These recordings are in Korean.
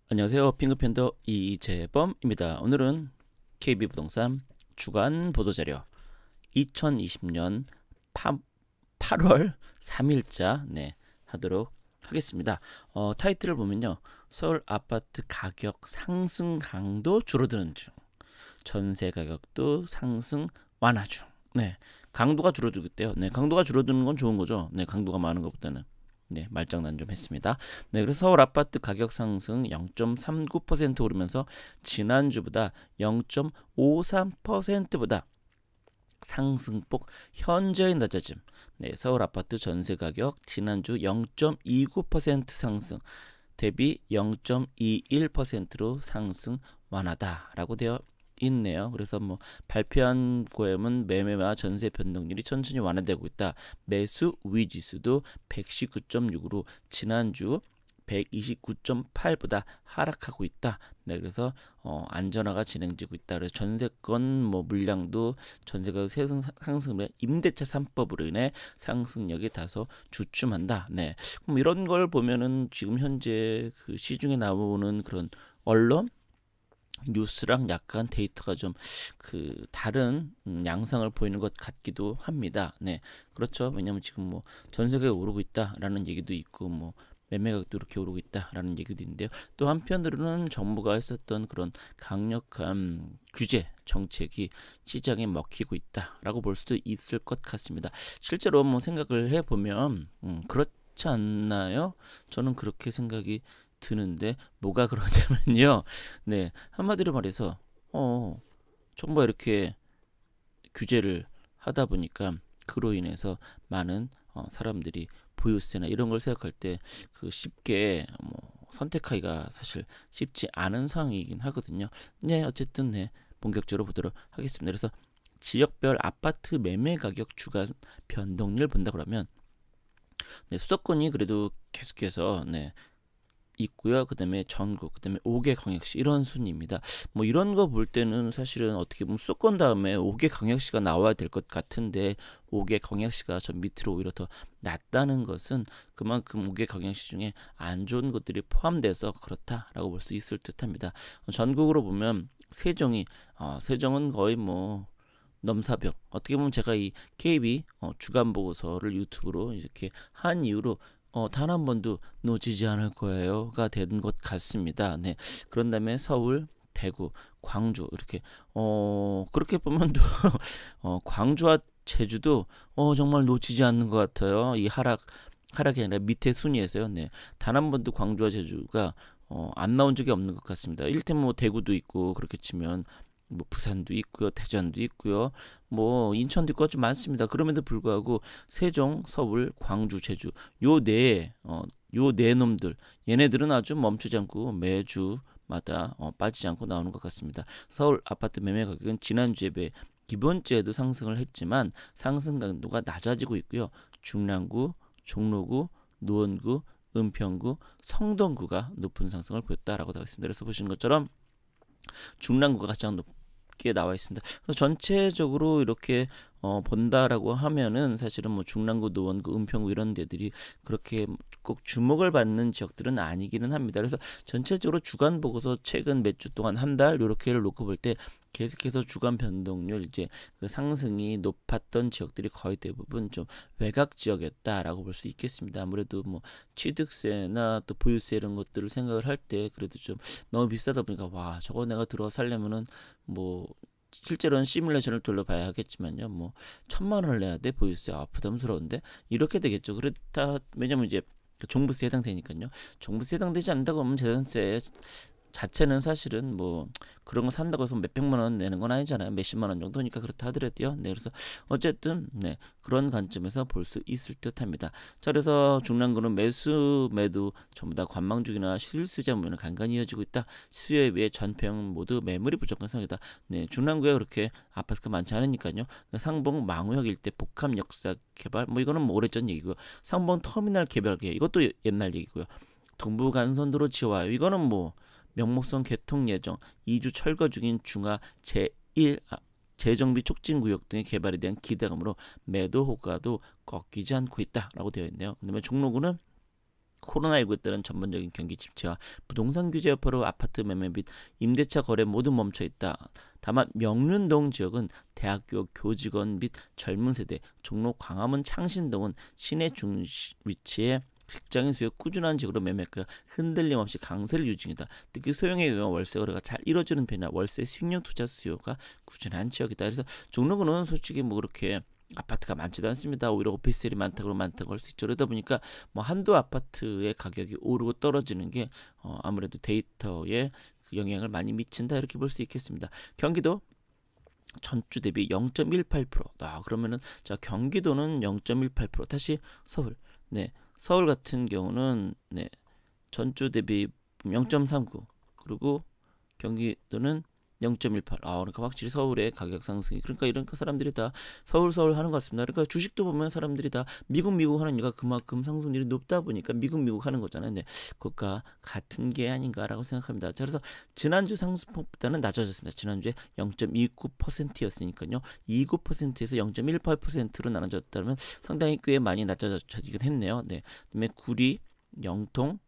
안녕하세요. 핑크팬더 이재범입니다. 오늘은 KB부동산 주간 보도자료 2020년 8월 3일자 하도록 하겠습니다. 타이틀을 보면요. 서울 아파트 가격 상승 강도 줄어드는 중, 전세 가격도 상승 완화 중. 강도가 줄어들고 있대요. 강도가 줄어드는 건 좋은 거죠. 강도가 많은 것보다는. 말장난 좀 했습니다. 그래서 서울 아파트 가격 상승 0.39% 오르면서 지난주보다 0.53%보다 상승폭 현저히 낮아짐. 서울 아파트 전세 가격 지난주 0.29% 상승 대비 0.21%로 상승 완화다라고 되어 있네요. 그래서 발표한 고엠은 매매와 전세 변동률이 천천히 완화되고 있다. 매수 우위 지수도 119.6으로 지난주 129.8보다 하락하고 있다. 그래서 안전화가 진행되고 있다. 그래서 전세권 물량도 전세가 상승에 임대차 3법으로 인해 상승력이 다소 주춤한다. 이런 걸 보면은 지금 현재 그 시중에 나오는 그런 언론 뉴스랑 약간 데이터가 좀 다른 양상을 보이는 것 같기도 합니다. 그렇죠. 왜냐면 지금 전세가 오르고 있다라는 얘기도 있고 매매 가격도 이렇게 오르고 있다라는 얘기도 있는데요. 또 한편으로는 정부가 했었던 그런 강력한 규제 정책이 시장에 먹히고 있다라고 볼 수도 있을 것 같습니다. 실제로 생각을 해보면 그렇지 않나요? 저는 그렇게 생각이 드는데 뭐가 그러냐면요. 한마디로 말해서 정부가 이렇게 규제를 하다 보니까 그로 인해서 많은 사람들이 보유세나 이런 걸 생각할 때 쉽게 선택하기가 사실 쉽지 않은 상황이긴 하거든요. 어쨌든 본격적으로 보도록 하겠습니다. 그래서 지역별 아파트 매매 가격 주간 변동률 본다 그러면 수도권이 그래도 계속해서 있고요. 그다음에 전국, 그다음에 5개 광역시 이런 순입니다. 이런 거 볼 때는 사실은 어떻게 보면 수도권 다음에 5개 광역시가 나와야 될 것 같은데 5개 광역시가 저 밑으로 오히려 더 낮다는 것은 그만큼 5개 광역시 중에 안 좋은 것들이 포함돼서 그렇다라고 볼 수 있을 듯합니다. 전국으로 보면 세종은 거의 넘사벽. 어떻게 보면 제가 이 KB 주간 보고서를 유튜브로 이렇게 한 이후로 단 한 번도 놓치지 않을 거예요가 된 것 같습니다. 그런 다음에 서울, 대구, 광주 이렇게 그렇게 보면 또 광주와 제주도 정말 놓치지 않는 것 같아요. 이 하락이 아니라 밑에 순위에서요. 단 한 번도 광주와 제주가 안 나온 적이 없는 것 같습니다. 이를테면 대구도 있고 그렇게 치면 부산도 있고요, 대전도 있고요, 인천도 있고 아주 많습니다. 그럼에도 불구하고 세종, 서울, 광주, 제주 요 네 놈들 얘네들은 아주 멈추지 않고 매주마다 빠지지 않고 나오는 것 같습니다. 서울 아파트 매매 가격은 지난주에 비해 기본주에도 상승을 했지만 상승 강도가 낮아지고 있고요. 중랑구, 종로구, 노원구, 은평구, 성동구가 높은 상승을 보였다라고 되어 있습니다. 그래서 보시는 것처럼 중랑구가 가장 높게 나와 있습니다. 그래서 전체적으로 이렇게 본다라고 하면은 사실은 중랑구, 노원구, 은평구 이런 데들이 그렇게 꼭 주목을 받는 지역들은 아니기는 합니다. 그래서 전체적으로 주간 보고서 최근 몇 주 동안 한 달 이렇게를 놓고 볼 때 계속해서 주간 변동률 이제 그 상승이 높았던 지역들이 거의 대부분 좀 외곽 지역이었다라고 볼 수 있겠습니다. 아무래도 취득세나 또 보유세 이런 것들을 생각을 할 때 그래도 좀 너무 비싸다 보니까 와 저거 내가 들어 살려면은 실제로는 시뮬레이션을 돌려봐야 하겠지만요. 1,000만 원을 내야 돼 보유세 부담스러운데 이렇게 되겠죠. 그렇다 왜냐면 이제 종부세 해당되니까요. 종부세 해당되지 않는다고 하면 재산세 자체는 사실은 그런 거 산다고 해서 몇백만 원 내는 건 아니잖아요. 몇십만 원 정도니까 그렇다 하더라도요. 그래서 어쨌든 그런 관점에서 볼 수 있을 듯합니다. 자, 그래서 중랑구는 매도 전부 다 관망중이나 실수요자 물량은 간간히 이어지고 있다. 수요에 비해 전평 모두 매물이 부족한 상황이다. 중랑구에 그렇게 아파트가 많지 않으니까요. 상봉 망우역 일대 복합 역사 개발 이거는 오래전 얘기고요. 상봉 터미널 개발 계획 이것도 옛날 얘기고요. 동부간선도로 지화요. 이거는 명목성 개통 예정, 2주 철거 중인 중하 제1 재정비 촉진 구역 등의 개발에 대한 기대감으로 매도 호가도 꺾이지 않고 있다라고 되어 있네요. 그다음에 종로구는 코로나19에 따른 전반적인 경기 침체와 부동산 규제 여파로 아파트 매매 및 임대차 거래 모두 멈춰 있다. 다만 명륜동 지역은 대학교 교직원 및 젊은 세대, 종로 광화문 창신동은 시내 중심 위치에 직장인 수요 꾸준한 지역으로 매매가 흔들림 없이 강세를 유지 중이다. 특히 소형의 경우 월세 거래가 잘 이루어지는 편이나 월세 수익형 투자 수요가 꾸준한 지역이다. 그래서 종로구는 솔직히 뭐 그렇게 아파트가 많지도 않습니다. 오히려 오피스텔이 많다고 할 수 있죠. 그러다 보니까 뭐 한두 아파트의 가격이 오르고 떨어지는 게 아무래도 데이터에 그 영향을 많이 미친다 이렇게 볼 수 있겠습니다. 경기도 전주 대비 0.18%. 그러면은 자 경기도는 0.18%. 다시 서울. 네. 서울 같은 경우는 네. 전주 대비 0.39. 그리고 경기도는 0.18. 그러니까 확실히 서울의 가격 상승이 그러니까 이런 사람들이 다 서울 하는 것 같습니다. 그러니까 주식도 보면 사람들이 다 미국 하는 이유가 그만큼 상승률이 높다 보니까 미국 하는 거잖아요. 네, 그것과 같은 게 아닌가라고 생각합니다. 자, 그래서 지난주 상승폭보다는 낮아졌습니다. 지난주에 0.29%였으니까요. 29%에서 0.18%로 나눠졌다면 상당히 꽤 많이 낮아지긴 했네요. 네, 그다음에 구리, 영통,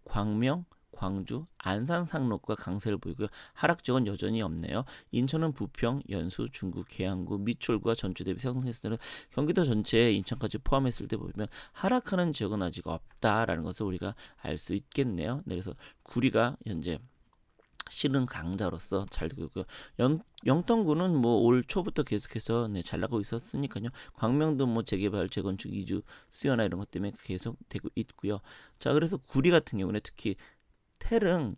광명, 광주, 안산 상록과 강세를 보이고요. 하락 지역은 여전히 없네요. 인천은 부평, 연수, 중구, 계양구, 미추홀과 전주 대비 상승했을 때는 경기도 전체에 인천까지 포함했을 때 보면 하락하는 지역은 아직 없다라는 것을 우리가 알 수 있겠네요. 네, 그래서 구리가 현재 실은 강자로서 잘 되고 있고요. 영통구는 뭐 올 초부터 계속해서 잘 나가고 있었으니까요. 광명도 뭐 재개발, 재건축, 이주 수요나 이런 것 때문에 계속 되고 있고요. 자, 그래서 구리 같은 경우는 특히 태릉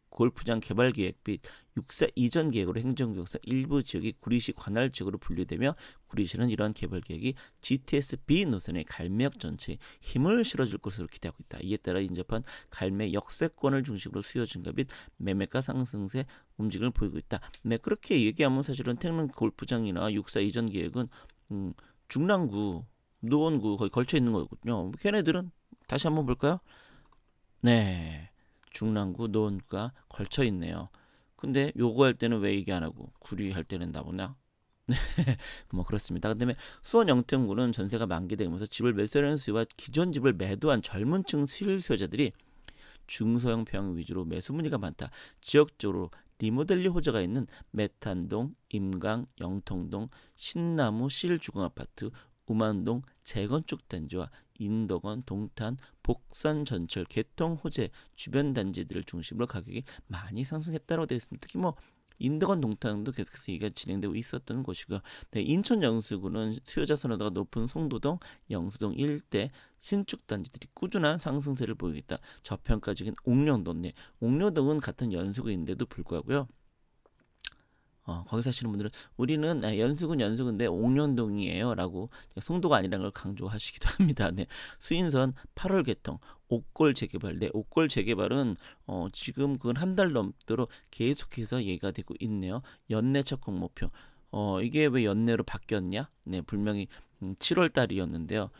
골프장 개발 계획 및 육사 이전 계획으로 행정구역상 일부 지역이 구리시 관할 지역으로 분류되며 구리시는 이러한 개발 계획이 GTS-B 노선의 갈매역 전체에 힘을 실어줄 것으로 기대하고 있다. 이에 따라 인접한 갈매 역세권을 중심으로 수요 증가 및 매매가 상승세 움직임을 보이고 있다. 네, 그렇게 얘기하면 사실은 태릉 골프장이나 육사 이전 계획은 중랑구, 노원구 거의 걸쳐 있는 거거든요. 걔네들은 다시 한번 볼까요? 네, 중랑구, 노원구가 걸쳐 있네요. 근데 요거 할 때는 왜 얘기 안 하고 구리 할 때는 나오나? 네, 뭐 그렇습니다. 그다음에 수원 영등구는 전세가 만기되면서 집을 매수하려는 수요와 기존 집을 매도한 젊은층 실수요자들이 중소형 평형 위주로 매수 문의가 많다. 지역적으로 리모델링 호재가 있는 메탄동, 임강, 영통동, 신나무 실주공아파트, 우만동 재건축 단지와 인덕원, 동탄, 복산 전철 개통 호재 주변 단지들을 중심으로 가격이 많이 상승했다고 되어 있습니다. 특히 뭐 인덕원, 동탄도 계속해서 얘기가 진행되고 있었던 곳이고요. 네, 인천 영수구는 수요자 선호도가 높은 송도동, 영수동 일대 신축 단지들이 꾸준한 상승세를 보이고 있다. 저평가적인 옥룡동, 네, 옥룡동은 같은 연수구인데도 불구하고요. 거기 사시는 분들은 우리는 연수구인데 옥년동이에요 라고 송도가 아니라는 걸 강조하시기도 합니다. 네, 수인선 8월 개통, 옥골 재개발. 네, 옥골 재개발은 지금 그건 한 달 넘도록 계속해서 얘기가 되고 있네요. 연내 착공 목표. 이게 왜 연내로 바뀌었냐? 네, 분명히 7월 달이었는데요.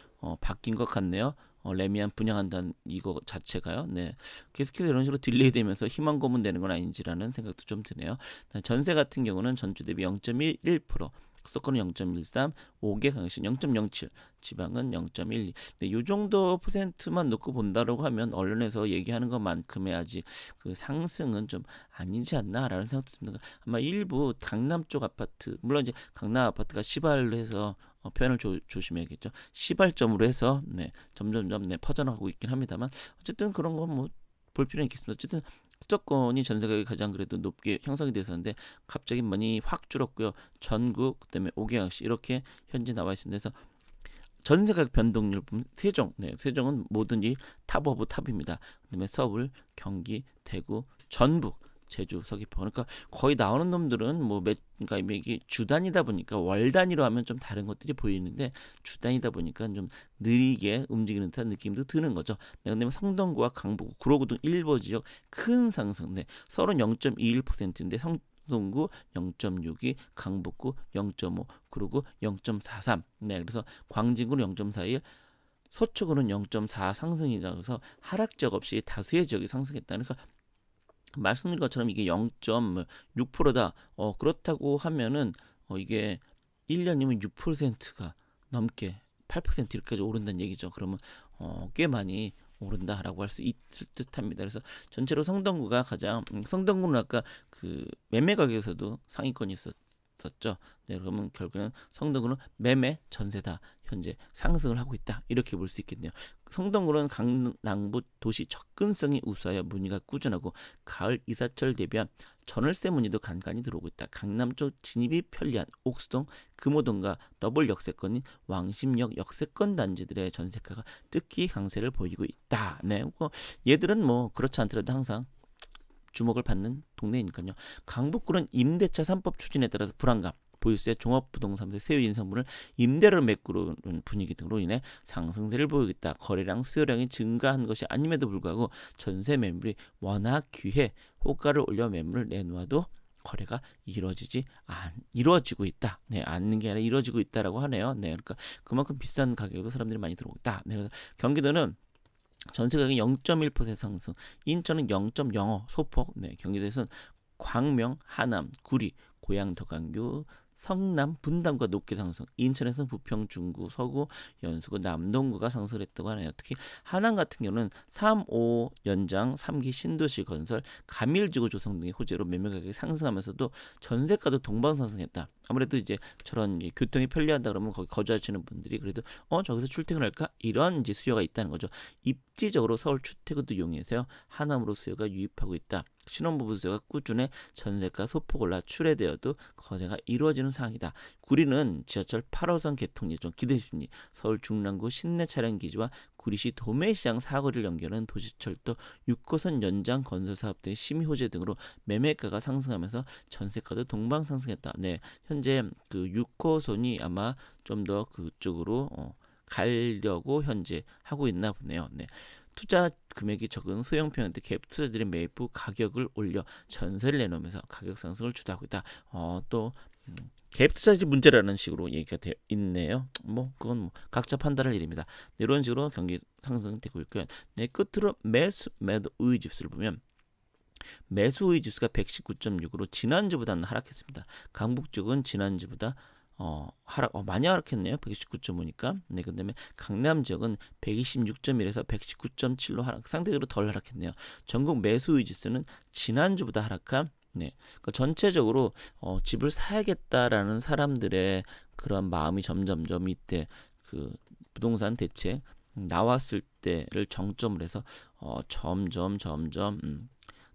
바뀐 것 같네요. 레미안 분양한다는 이거 자체가요. 네, 계속해서 이런 식으로 딜레이 되면서 희망 고문되는 건 아닌지라는 생각도 좀 드네요. 전세 같은 경우는 전주 대비 0.11%, 수도권은 0.13, 5개 강역시 0.07, 지방은 0.12. 네, 요 정도 퍼센트만 놓고 본다라고 하면 언론에서 얘기하는 것만큼의 아직 그 상승은 좀 아니지 않나라는 생각도 듭니다. 아마 일부 강남 쪽 아파트, 물론 이제 강남 아파트가 시발로 해서 표현을 조심해야겠죠. 시발점으로 해서 점점점 퍼져나가고 있긴 합니다만 어쨌든 그런 건 뭐 볼 필요는 있겠습니다. 어쨌든 수도권이 전세 가격이 가장 그래도 높게 형성이 됐었는데 갑자기 많이 확 줄었고요. 전국 그다음에 5개항시 이렇게 현재 나와 있습니다. 그래서 전세 가격 변동률 보면 세종은 뭐든지 탑 오브 탑입니다. 그다음에 서울, 경기, 대구, 전북, 제주, 서귀포. 그러니까 거의 나오는 놈들은 그러니까 이게 주 단위다 보니까 월 단위로 하면 좀 다른 것들이 보이는데 주 단위다 보니까 좀 느리게 움직이는 듯한 느낌도 드는 거죠. 네, 근데 성동구와 강북구, 구로구 등 일부 지역 큰 상승. 네, 서울은 0.21%인데 성동구 0.62, 강북구 0.5, 구로구 0.43. 네, 그래서 광진구는 0.41. 서초구는 0.4 상승이라서 그래서 하락 지역 없이 다수의 지역이 상승했다. 그러니까 말씀드린 것처럼 이게 0.6%다. 그렇다고 하면은 이게 1년이면 6%가 넘게 8% 이렇게까지 오른다는 얘기죠. 그러면 꽤 많이 오른다라고 할 수 있을 듯합니다. 그래서 전체로 성동구가 가장 성동구는 아까 그 매매 가격에서도 상위권이 있었죠. 네, 그러면 결국에는 성동구는 매매 전세다 현재 상승을 하고 있다 이렇게 볼 수 있겠네요. 성동구는 강남부 도시 접근성이 우수하여 문의가 꾸준하고 가을 이사철 대비한 전월세 문의도 간간히 들어오고 있다. 강남 쪽 진입이 편리한 옥수동, 금호동과 더블 역세권인 왕십역 역세권 단지들의 전세가가 특히 강세를 보이고 있다. 네, 얘들은 뭐 그렇지 않더라도 항상 주목을 받는 동네이니까요. 강북구는 임대차 3법 추진에 따라서 불안감, 보유세, 종합부동산세 세율 인상분을 임대료로 메꾸는 분위기 등으로 인해 상승세를 보이고 있다. 거래량, 수요량이 증가한 것이 아님에도 불구하고 전세 매물이 워낙 귀해 호가를 올려 매물을 내놓아도 거래가 이루어지고 있다. 네, 않는 게 아니라 이루어지고 있다라고 하네요. 네, 그러니까 그만큼 비싼 가격으로 사람들이 많이 들어오고 있다. 네, 그래서 경기도는 전세 가격이 0.1% 상승, 인천은 0.05, 소폭, 네, 경기도에서는 광명, 하남, 구리, 고양, 덕안교, 성남, 분당과 높게 상승. 인천에서는 부평, 중구, 서구, 연수구, 남동구가 상승을 했다고 하네요. 특히 하남 같은 경우는 3, 5 연장 3기 신도시 건설, 가밀지구 조성 등의 호재로 매매 가격이 상승하면서도 전세가도 동방상승했다. 아무래도 이제 저런 교통이 편리하다 그러면 거기 거주하시는 분들이 그래도 저기서 출퇴근할까 이런 이제 수요가 있다는 거죠. 입지적으로 서울 출퇴근도 이용해서요 하남으로 수요가 유입하고 있다. 신혼부부 수요가 꾸준해 전세가 소폭 올라 출애되어도 거래가 이루어지는 상황이다. 구리는 지하철 8호선 개통 예정 기대심리, 서울 중랑구 신내 차량 기지와 구리시 도매시장 사거리를 연결하는 도시철도 6호선 연장 건설 사업 등의 심의 호재 등으로 매매가가 상승하면서 전세가도 동방 상승했다. 네, 현재 그 6호선이 아마 좀 더 그쪽으로 가려고 현재 하고 있나 보네요. 네. 투자 금액이 적은 소형 평형대 갭 투자들이 매입 가격을 올려 전세를 내놓으면서 가격 상승을 주도하고 있다. 또 갭 투자지 문제라는 식으로 얘기가 되어 있네요. 그건 각자 판단할 일입니다. 네, 이런 식으로 경기 상승되고 있고요. 네, 끝으로 매수 매도 우위 지수를 보면 매수 우위 지수가 119.6으로 지난주보다는 하락했습니다. 강북 쪽은 지난주보다 많이 하락했네요. 119.5니까. 네, 그다음에 강남 지역은 126.1에서 119.7로 하락, 상대적으로 덜 하락했네요. 전국 매수 우위 지수는 지난주보다 하락한 네, 그러니까 전체적으로 집을 사야겠다라는 사람들의 그런 마음이 점점점 이때 그 부동산 대책 나왔을 때를 정점으로 해서 점점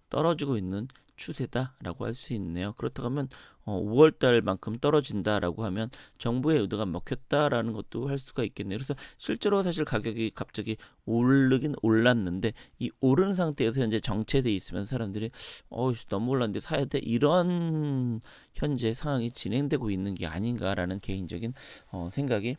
떨어지고 있는 추세다라고 할 수 있네요. 그렇다고 하면 5월달만큼 떨어진다라고 하면 정부의 의도가 먹혔다라는 것도 할 수가 있겠네요. 그래서 실제로 사실 가격이 갑자기 오르긴 올랐는데 이 오르는 상태에서 현재 정체돼 있으면 사람들이 너무 올랐는데 사야 돼 이런 현재 상황이 진행되고 있는 게 아닌가라는 개인적인 생각이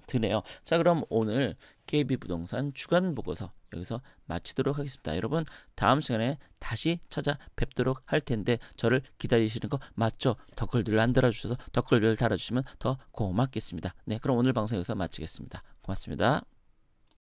드네요. 자, 그럼 오늘 KB부동산 주간 보고서 여기서 마치도록 하겠습니다. 여러분 다음 시간에 다시 찾아뵙도록 할 텐데 저를 기다리시는 거 맞죠? 댓글들을 안 달아주셔서 댓글들을 달아주시면 더 고맙겠습니다. 네, 그럼 오늘 방송 여기서 마치겠습니다. 고맙습니다.